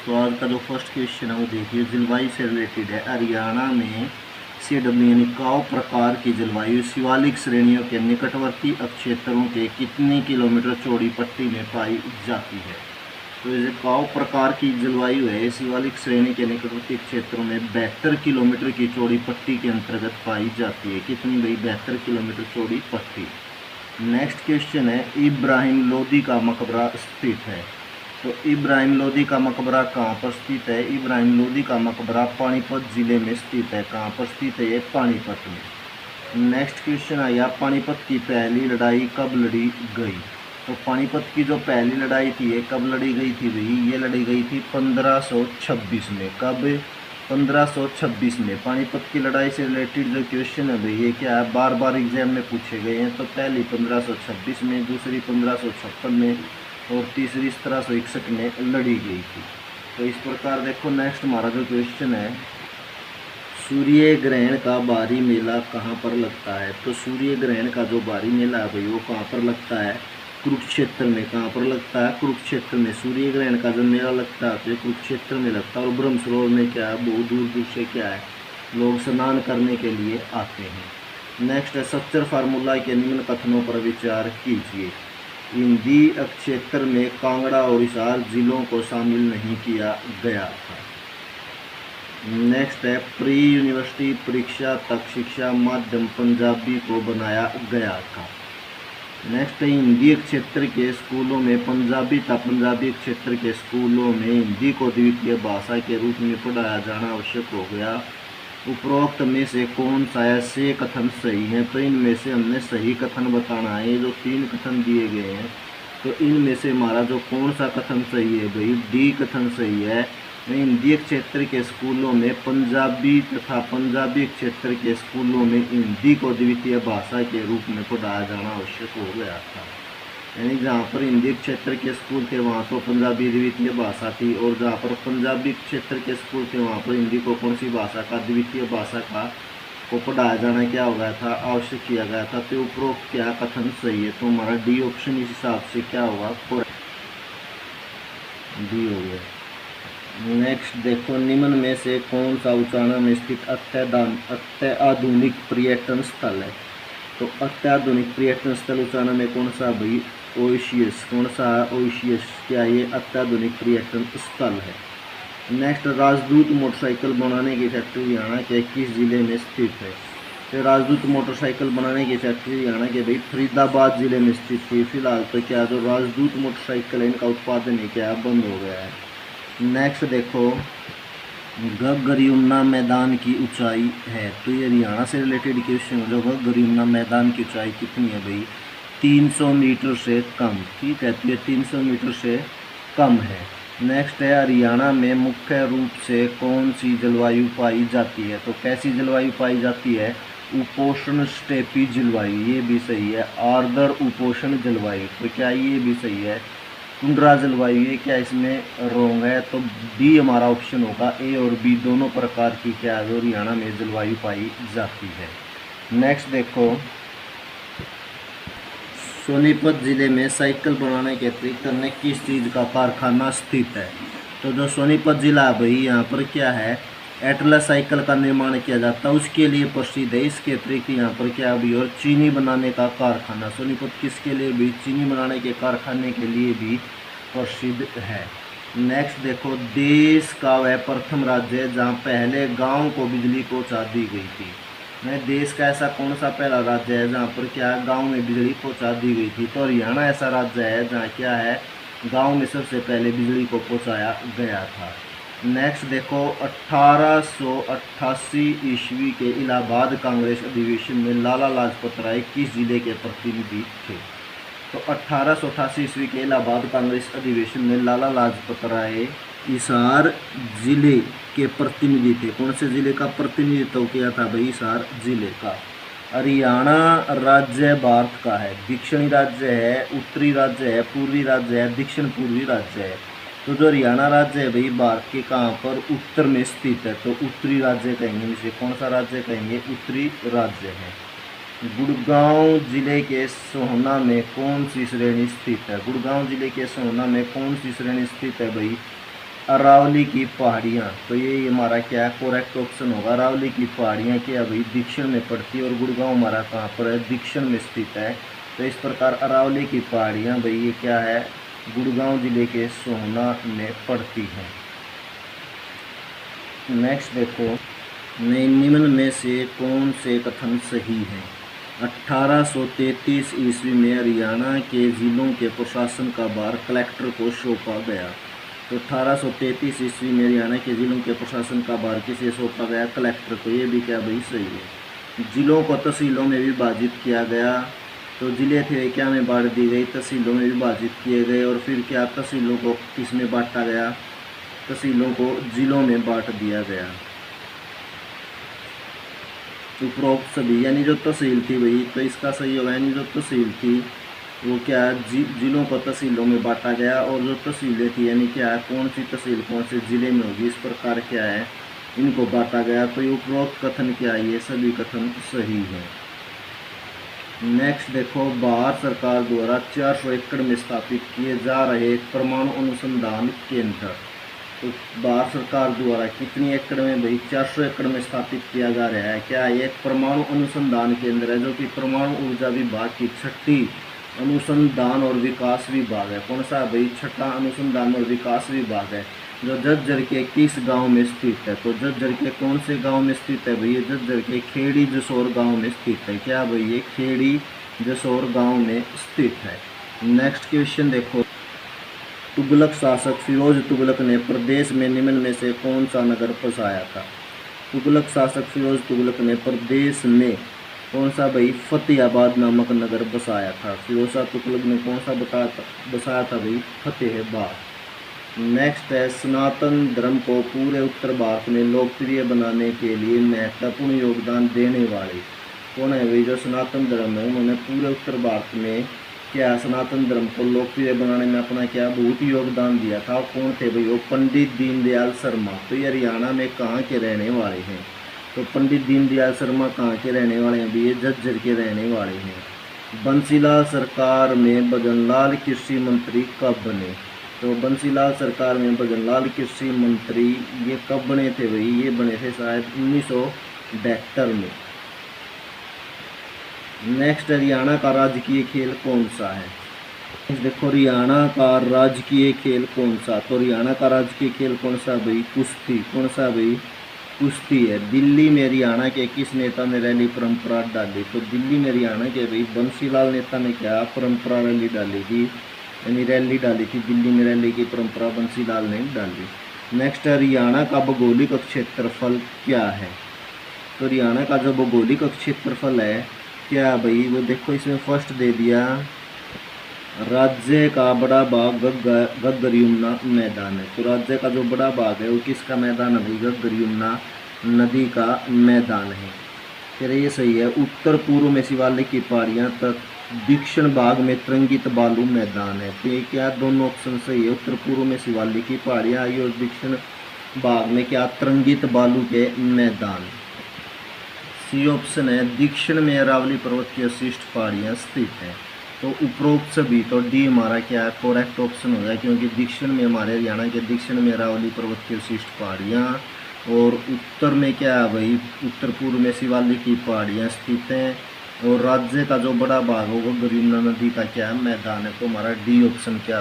तो आज का जो फर्स्ट क्वेश्चन है वो देखिए, जलवायु से रिलेटेड है। हरियाणा में CW यानी काव प्रकार की जलवायु शिवालिक श्रेणियों के निकटवर्ती अक्षेत्रों के कितने किलोमीटर चौड़ी पट्टी में पाई जाती है। तो ये काव प्रकार की जलवायु है, शिवालिक श्रेणी के निकटवर्ती क्षेत्रों में 72 किलोमीटर की चौड़ी पट्टी के अंतर्गत पाई जाती है। कितनी भाई? 72 किलोमीटर चौड़ी पट्टी। नेक्स्ट क्वेश्चन है, इब्राहिम लोदी का मकबरा स्थित है। तो इब्राहिम लोदी का मकबरा कहाँ पर स्थित है? इब्राहिम लोदी का मकबरा पानीपत जिले में स्थित है। कहाँ पर स्थित है? ये पानीपत में। नेक्स्ट क्वेश्चन आया, पानीपत की पहली लड़ाई कब लड़ी गई? तो पानीपत की जो पहली लड़ाई थी ये कब लड़ी गई थी भाई? ये लड़ी गई थी 1526 में। कब? 1526 में। पानीपत की लड़ाई से रिलेटेड जो क्वेश्चन है भाई ये क्या है, बार बार एग्जाम में पूछे गए हैं। तो पहली 1526 में, दूसरी 1556 में और तीसरी 1761 में लड़ी गई थी। तो इस प्रकार देखो, नेक्स्ट हमारा जो क्वेश्चन है, सूर्य ग्रहण का बाहरी मेला कहाँ पर लगता है? तो सूर्य ग्रहण का जो बाहरी मेला है भाई वो कहाँ पर लगता है? कुरुक्षेत्र में। कहाँ पर लगता है? कुरुक्षेत्र में। सूर्य ग्रहण का जो मेला लगता है तो कुरुक्षेत्र में लगता है। और ब्रह्म सरोवर में क्या है, बहुत दूर दूर से क्या है, लोग स्नान करने के लिए आते हैं। नेक्स्ट है, सच्चर फार्मूला के निम्न कथनों पर विचार कीजिए। हिंदी क्षेत्र में कांगड़ा और हिसार जिलों को शामिल नहीं किया गया था। नेक्स्ट है, प्री यूनिवर्सिटी परीक्षा तक शिक्षा माध्यम पंजाबी को बनाया गया था। नेक्स्ट है, हिंदी क्षेत्र के स्कूलों में पंजाबी था। पंजाबी क्षेत्र के स्कूलों में हिंदी को द्वितीय भाषा के रूप में पढ़ाया जाना आवश्यक हो गया। उपरोक्त में से कौन सा ऐसे कथन सही है? तो इनमें से हमने सही कथन बताना है। ये जो 3 कथन दिए गए हैं तो इनमें से हमारा जो कौन सा कथन सही है भाई? डी कथन सही है। हिंदी क्षेत्र के स्कूलों में पंजाबी तथा पंजाबी क्षेत्र के स्कूलों में हिंदी को द्वितीय भाषा के रूप में पढ़ाया जाना आवश्यक हो गया था। यानी जहाँ पर हिंदी क्षेत्र के स्कूल थे वहाँ तो पंजाबी द्वितीय भाषा थी, और जहाँ पर पंजाबी क्षेत्र के स्कूल थे वहाँ पर हिंदी को कौन सी भाषा का, द्वितीय भाषा का को पढ़ाया जाना क्या हो गया था, आवश्यक किया गया था। तो उपरोक्त क्या कथन सही है? तो हमारा डी ऑप्शन इस हिसाब से क्या होगा, डी हो गया। नेक्स्ट देखो, निम्न में से कौन सा उचाना में स्थित अत्याधुनिक पर्यटन स्थल है? तो अत्याधुनिक पर्यटन स्थल उचाना में कौन सा भाई? ओशियस। कौन सा? ओशियस। क्या ये अत्याधुनिक पर्यटन स्थल है? नेक्स्ट, राजदूत मोटरसाइकिल बनाने की फैक्ट्री हरियाणा के किस जिले में स्थित है? तो राजदूत मोटरसाइकिल बनाने की फैक्ट्री हरियाणा के भाई फरीदाबाद जिले में स्थित थी। फिलहाल तो क्या जो राजदूत मोटरसाइकिल है इनका उत्पादन है क्या, बंद हो गया है। नेक्स्ट देखो, घग्गर यमुना मैदान की ऊंचाई है। तो ये हरियाणा से रिलेटेड क्वेश्चन है। जो घग्गर यमुना मैदान की ऊंचाई कितनी है भाई? 300 मीटर से कम। ठीक है, तो ये 300 मीटर से कम है। नेक्स्ट है, हरियाणा में मुख्य रूप से कौन सी जलवायु पाई जाती है? तो कैसी जलवायु पाई जाती है? उपोष्ण स्टेपी जलवायु। ये भी सही है। आर्द्र उपोष्ण जलवायु। तो क्या ये भी सही है? टुंड्रा जलवायु। ये क्या इसमें रॉन्ग है? तो डी हमारा ऑप्शन होगा। ए और बी दोनों प्रकार की क्या है हरियाणा में जलवायु पाई जाती है। नेक्स्ट देखो, सोनीपत जिले में साइकिल बनाने के अतिरिक्त अन्य किस चीज़ का कारखाना स्थित है? तो जो सोनीपत जिला है भाई यहाँ पर क्या है, एटलस साइकिल का निर्माण किया जाता है, उसके लिए प्रसिद्ध है। इसके अतिरिक्त यहाँ पर क्या भी, और चीनी बनाने का कारखाना। सोनीपत किसके लिए भी? चीनी बनाने के कारखाने के लिए भी प्रसिद्ध है। नेक्स्ट देखो, देश का वह प्रथम राज्य है जहाँ पहले गाँव को बिजली पहुँचा दी गई थी। देश का ऐसा कौन सा पहला राज्य है जहाँ पर क्या गांव में बिजली पहुंचा दी गई थी? तो हरियाणा ऐसा राज्य है जहाँ क्या है, गांव में सबसे पहले बिजली को पहुंचाया गया था। नेक्स्ट देखो, 1888 ईस्वी के इलाहाबाद कांग्रेस अधिवेशन में लाला लाजपत राय किस जिले के प्रतिनिधि थे? तो 1888 ईस्वी के इलाहाबाद कांग्रेस अधिवेशन में लाला लाजपत राय हिसार जिले के प्रतिनिधि थे। कौन से जिले का प्रतिनिधित्व किया था भाई? हिसार जिले का। हरियाणा राज्य भारत का है, दक्षिणी राज्य है, उत्तरी राज्य है, पूर्वी राज्य है, दक्षिण पूर्वी राज्य है। तो जो हरियाणा राज्य है भाई भारत के कहाँ पर? उत्तर में स्थित है। तो उत्तरी राज्य कहेंगे इसे। कौन सा राज्य कहेंगे? उत्तरी राज्य है। गुड़गांव जिले के सोहना में कौन सी श्रेणी स्थित है? गुड़गांव जिले के सोहना में कौन सी श्रेणी स्थित है भाई? अरावली की पहाड़ियाँ, तो ये हमारा क्या है करेक्ट ऑप्शन होगा। अरावली की पहाड़ियाँ क्या भाई दक्षिण में पड़ती है, और गुड़गांव हमारा कहाँ पर है, दक्षिण में स्थित है। तो इस प्रकार अरावली की पहाड़ियाँ भाई ये क्या है, गुड़गांव जिले के सोहना में पड़ती है। नेक्स्ट देखो, निम्न में से कौन से कथन सही है। 1833 ईस्वी में हरियाणा के जिलों के प्रशासन का भार कलेक्टर को सौंपा गया। तो 1833 ईस्वी में हरियाणा के जिलों के प्रशासन का भार किसे सौंपा गया, कलेक्टर को। ये भी क्या भाई सही है। जिलों को तहसीलों में विभाजित किया गया, तो जिले थे क्या में बांट दी गई, तहसीलों में विभाजित किए गए। और फिर क्या तहसीलों को किस में बांटा गया, तहसीलों को जिलों में बांट दिया गया। उपरोक्त सभी, यानी जो तहसील थी भाई, तो इसका सही होगा, यानी जो तहसील थी वो क्या जिलों को तहसीलों में बांटा गया। और जो तहसीलें थी यानी क्या है कौन सी तहसील कौन से जिले में होगी, इस प्रकार क्या है इनको बांटा गया। तो ये उपरोक्त कथन क्या है, ये सभी कथन सही है। नेक्स्ट देखो, भारत सरकार द्वारा 400 एकड़ में स्थापित किए जा रहे परमाणु अनुसंधान केंद्र, तो भारत सरकार द्वारा कितनी एकड़ में भाई 400 एकड़ में स्थापित किया जा रहा है। क्या ये परमाणु अनुसंधान केंद्र है, जो कि परमाणु ऊर्जा विभाग की छठी अनुसंधान और विकास विभाग है। कौन सा भाई, छठा अनुसंधान और विकास विभाग है, जो झज्जर के किस गांव में स्थित है। तो झज्जर के कौन से गांव में स्थित है भाई, ये झज्जर के खेड़ी जसोर गांव में स्थित है। क्या भाई, ये खेड़ी जसोर गांव में स्थित है। नेक्स्ट क्वेश्चन देखो, तुगलक शासक फिरोज तुगलक ने प्रदेश में निम्न में से कौन सा नगर बसाया था। तुगलक शासक फिरोज तुगलक ने प्रदेश में कौन सा भाई, फतेहाबाद नामक नगर बसाया था। फिरोज शाह तुगलक ने कौन सा बसाया था भाई, फतेहाबाद। नेक्स्ट है, सनातन धर्म को पूरे उत्तर भारत में लोकप्रिय बनाने के लिए महत्वपूर्ण योगदान देने वाले कौन है भाई, जो सनातन धर्म है उन्होंने पूरे उत्तर भारत में क्या सनातन धर्म को लोकप्रिय बनाने में अपना क्या बहुत योगदान दिया था। कौन थे भाई, वो पंडित दीनदयाल शर्मा। तो ये हरियाणा में कहाँ के रहने वाले हैं, तो पंडित दीनदयाल शर्मा कहाँ के रहने वाले हैं, ये झज्जर के रहने वाले हैं। बंसीलाल सरकार में भजनलाल कृषि मंत्री कब बने, तो बंसीलाल सरकार में भजनलाल कृषि मंत्री ये कब बने थे भाई, ये बने थे शायद 1972 में। नेक्स्ट, हरियाणा का राजकीय खेल कौन सा है। देखो, हरियाणा का राजकीय खेल कौन सा, तो हरियाणा का राजकीय खेल कौन सा भाई, कुश्ती। कौन सा भाई, कुश्ती है। दिल्ली में हरियाणा के किस नेता ने रैली परंपरा डाली, तो दिल्ली में हरियाणा के भाई बंसीलाल नेता ने क्या परंपरा रैली डाली थी, यानी रैली डाली थी दिल्ली में, रैली की परंपरा बंसीलाल ने डाली। नेक्स्ट, हरियाणा का भौगोलिक क्षेत्रफल क्या है, तो हरियाणा का जो भौगोलिक क्षेत्रफल है क्या भाई, वो देखो इसमें फर्स्ट दे दिया, राज्य का बड़ा भाग घग्गर यमुना मैदान है। तो राज्य का जो बड़ा भाग है वो किसका मैदान है भाई, घग्गर यमुना नदी का मैदान है। फिर ये सही है। उत्तर पूर्व में शिवालिक की पहाड़ियाँ तक दक्षिण भाग में तरंगित बालू मैदान है। तो ये क्या दोनों ऑप्शन सही है, उत्तर पूर्व में शिवालिक की पहाड़ियाँ आई और दक्षिण भाग में क्या तरंगित बालू के मैदान। सी ऑप्शन है, दक्षिण में अरावली पर्वत की अवशिष्ट पहाड़ियाँ स्थित हैं। तो उपरोक्त सभी, तो डी हमारा क्या है करेक्ट ऑप्शन हो गया, क्योंकि दक्षिण में हमारे हरियाणा के दक्षिण में अरावली पर्वत की अवशिष्ट पहाड़ियाँ, और उत्तर में क्या है भाई, उत्तर पूर्व में शिवालिक की पहाड़ियाँ स्थित हैं, और राज्य का जो बड़ा भाग होगा घग्गर यमुना नदी का क्या है मैदान है। तो हमारा डी ऑप्शन क्या